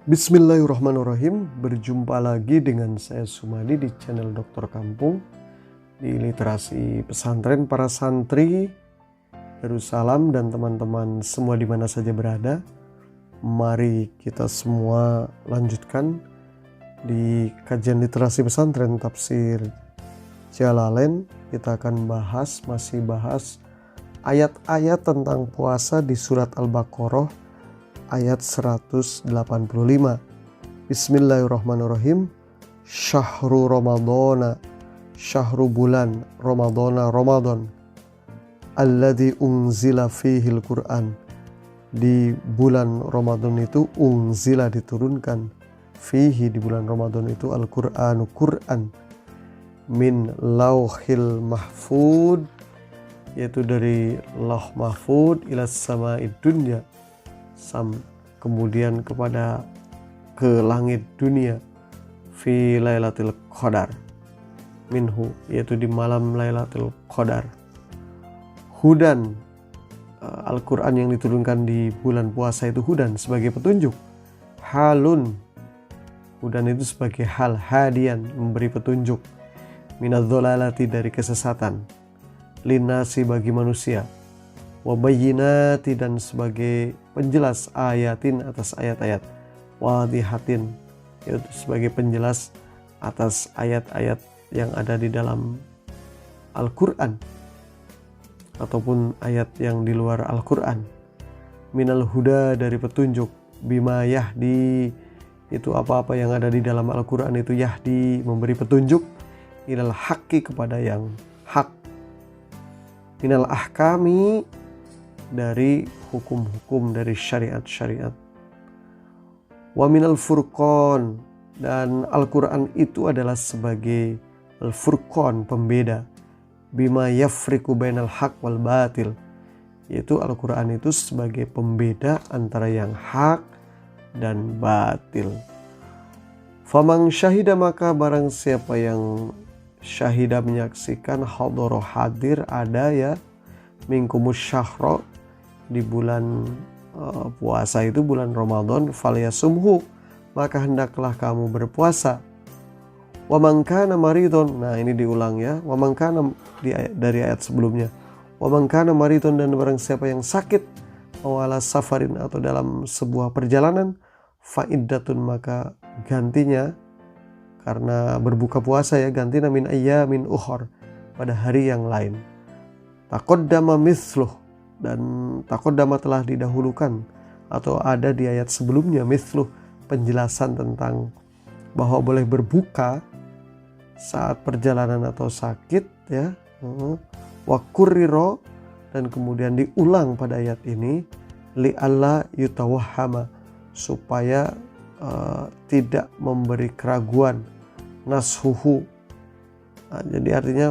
Bismillahirrahmanirrahim. Berjumpa lagi dengan saya Sumadi di channel Dokter Kampung di literasi pesantren para santri Darussalam dan teman-teman semua di mana saja berada. Mari kita semua lanjutkan di kajian literasi pesantren tafsir Jalalain. Kita akan masih bahas ayat-ayat tentang puasa di surat Al-Baqarah ayat 185. Bismillahirrahmanirrahim. Syahru Ramadana, syahru bulan Ramadana, Ramadan, alladzi unzila fihil Qur'an. Di bulan Ramadan itu unzila diturunkan, fihi di bulan Ramadan itu Al-Qur'anu Qur'an, min lauhil mahfud, yaitu dari lauh mahfud ila sama'id dunya, kemudian ke langit dunia, fi lailatul qadar, minhu, yaitu di malam lailatul qadar. Hudan, Al-Quran yang diturunkan di bulan puasa itu hudan sebagai petunjuk. Halun, hudan itu sebagai hal, hadian memberi petunjuk, minadz-dzalalati dari kesesatan, linnasi bagi manusia, wabayyinati dan sebagai penjelas, ayatin atas ayat-ayat, wadihatin yaitu sebagai penjelas atas ayat-ayat yang ada di dalam Al-Quran ataupun ayat yang di luar Al-Quran. Minal huda dari petunjuk, bima yahdi itu apa-apa yang ada di dalam Al-Quran itu yahdi memberi petunjuk, ilal haqqi kepada yang hak, minal ahkami dari hukum-hukum, dari syariat-syariat, wa minal furqan, dan Al-Quran itu adalah sebagai al-furqan, pembeda, bima yafriqu bainal haq wal batil, yaitu Al-Quran itu sebagai pembeda antara yang hak dan batil. Faman syahida, maka barang siapa yang syahida menyaksikan, hadara hadir, ada ya, minkumus syahra di bulan puasa itu bulan Ramadan, falyasumhu, maka hendaklah kamu berpuasa. Wa man kana maridun, nah ini diulang ya, wa man kana dari ayat sebelumnya, wa man kana maridun, dan barang siapa yang sakit, awala safarin atau dalam sebuah perjalanan, fa iddatun, maka gantinya karena berbuka puasa ya, gantinya min ayyamin ukhar, pada hari yang lain. Taqaddama mithluh, dan taqaddama telah didahulukan atau ada di ayat sebelumnya, mithluh, penjelasan tentang bahwa boleh berbuka saat perjalanan atau sakit ya. Wa kurriro, dan kemudian diulang pada ayat ini, li alla yutawahhama, supaya tidak memberi keraguan, nashuhu. Nah, jadi artinya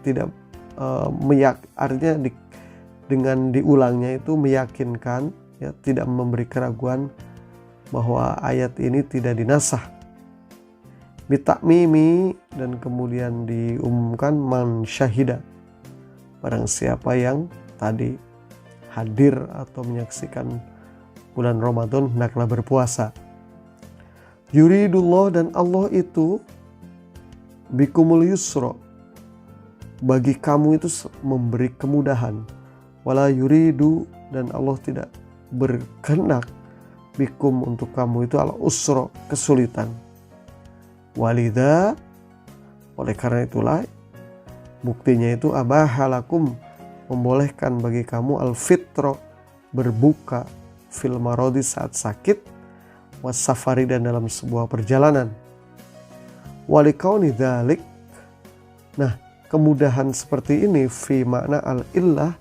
tidak artinya dengan diulangnya itu meyakinkan ya, tidak memberi keraguan bahwa ayat ini tidak dinasah. Bitakmimi, dan kemudian diumumkan man syahida, barang siapa yang tadi hadir atau menyaksikan bulan Ramadan hendaklah berpuasa. Yuridullah, dan Allah itu bikumul yusra, bagi kamu itu memberi kemudahan. Wala yuridu, dan Allah tidak berkehendak, bikum untuk kamu itu al usra, kesulitan. Walidha, oleh karena itulah, buktinya itu abahalakum, membolehkan bagi kamu al fitro, berbuka, fil marodi, saat sakit, wasafari, dan dalam sebuah perjalanan. Walikauni dzalik, nah kemudahan seperti ini, fi makna al-illah,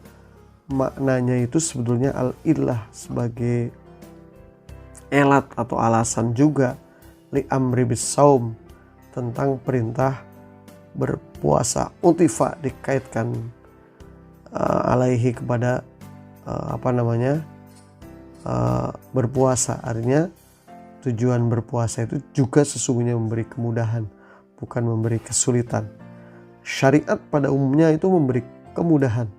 maknanya itu sebetulnya al-illah sebagai elat atau alasan juga, li amri bisaum, tentang perintah berpuasa, utifa, dikaitkan alaihi kepada berpuasa, artinya tujuan berpuasa itu juga sesungguhnya memberi kemudahan, bukan memberi kesulitan. Syariat pada umumnya itu memberi kemudahan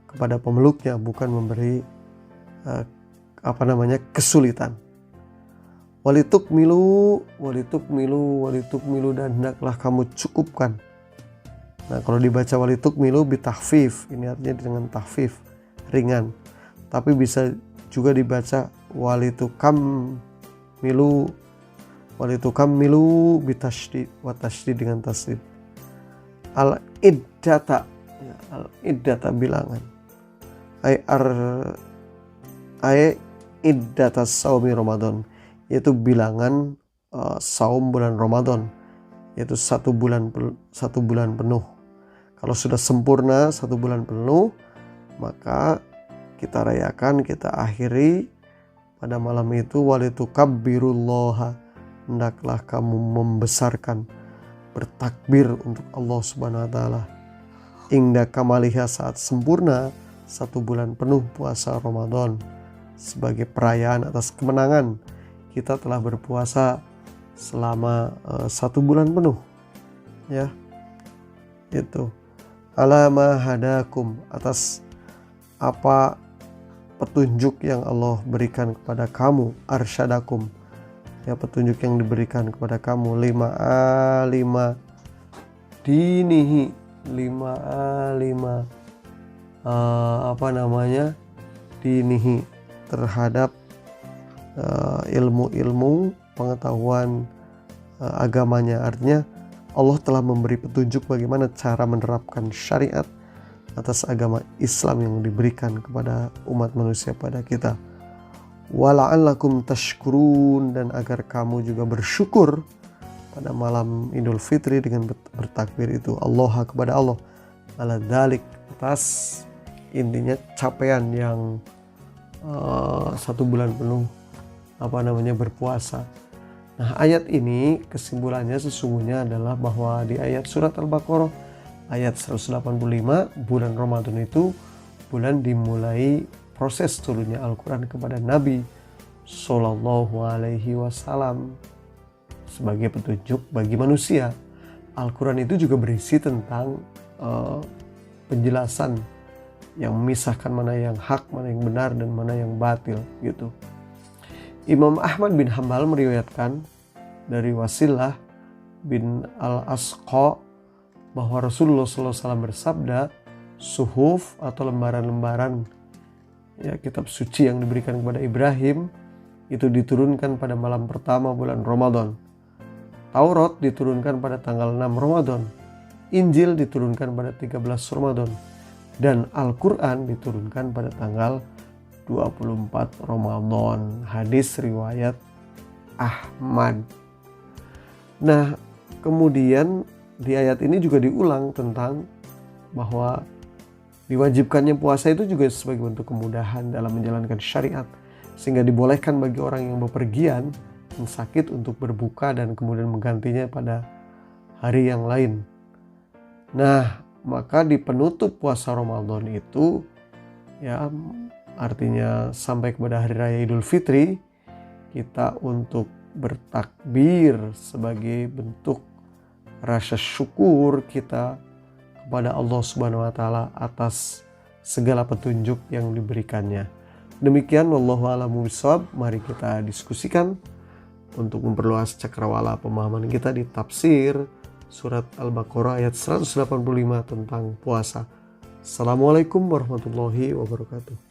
kepada pemeluknya, bukan memberi kesulitan. Walitukmilu dan hendaklah kamu cukupkan. Nah, kalau dibaca walitukmilu bitahfif, ini artinya dengan tahfif, ringan. Tapi bisa juga dibaca walitukamilu bitasydid wa tasydid dengan tasydid. Al-iddata bilangan. Ay iddata saumi Ramadan, yaitu bilangan saum bulan Ramadan, yaitu satu bulan penuh. Kalau sudah sempurna 1 bulan penuh, maka kita rayakan, kita akhiri pada malam itu. Walitukabbirullaha, hendaklah kamu membesarkan, bertakbir untuk Allah Subhanahu wa taala. Inda kamaliha, saat sempurna 1 bulan penuh puasa Ramadan, sebagai perayaan atas kemenangan kita telah berpuasa selama 1 bulan penuh, ya. Itu alama hadakum, atas apa petunjuk yang Allah berikan kepada kamu, arsyadakum, ya, petunjuk yang diberikan kepada kamu, lima dinihi, dinihi, terhadap ilmu pengetahuan agamanya. Artinya Allah telah memberi petunjuk bagaimana cara menerapkan syariat atas agama Islam yang diberikan kepada umat manusia, pada kita. Wala'allakum tashkurun, dan agar kamu juga bersyukur pada malam Idul Fitri dengan bertakbir itu Allah kepada Allah, ala dzalik, atas intinya capaian yang 1 bulan penuh berpuasa. Nah, ayat ini kesimpulannya sesungguhnya adalah bahwa di ayat surat Al-Baqarah ayat 185, bulan Ramadan itu bulan dimulai proses turunnya Al-Quran kepada Nabi Sallallahu Alaihi Wasallam sebagai petunjuk bagi manusia. Al-Quran itu juga berisi tentang penjelasan yang memisahkan mana yang hak, mana yang benar, dan mana yang batil, gitu. Imam Ahmad bin Hanbal meriwayatkan dari Wasilah bin Al-Asqa bahwa Rasulullah SAW bersabda, suhuf atau lembaran-lembaran, ya, kitab suci yang diberikan kepada Ibrahim itu diturunkan pada malam pertama bulan Ramadan. Taurat diturunkan pada tanggal 6 Ramadan. Injil diturunkan pada 13 Ramadan. Dan Al-Quran diturunkan pada tanggal 24 Ramadan. Hadis riwayat Ahmad. Nah, kemudian di ayat ini juga diulang tentang bahwa diwajibkannya puasa itu juga sebagai bentuk kemudahan dalam menjalankan syariat, sehingga dibolehkan bagi orang yang bepergian yang sakit untuk berbuka dan kemudian menggantinya pada hari yang lain. Nah, maka di penutup puasa Ramadan itu, ya, artinya sampai kepada hari raya Idul Fitri, kita untuk bertakbir sebagai bentuk rasa syukur kita kepada Allah Subhanahu wa taala atas segala petunjuk yang diberikannya. Demikian, wallahu a'lam bishawab. Mari kita diskusikan untuk memperluas cakrawala pemahaman kita di tafsir surat Al-Baqarah ayat 185 tentang puasa. Assalamualaikum warahmatullahi wabarakatuh.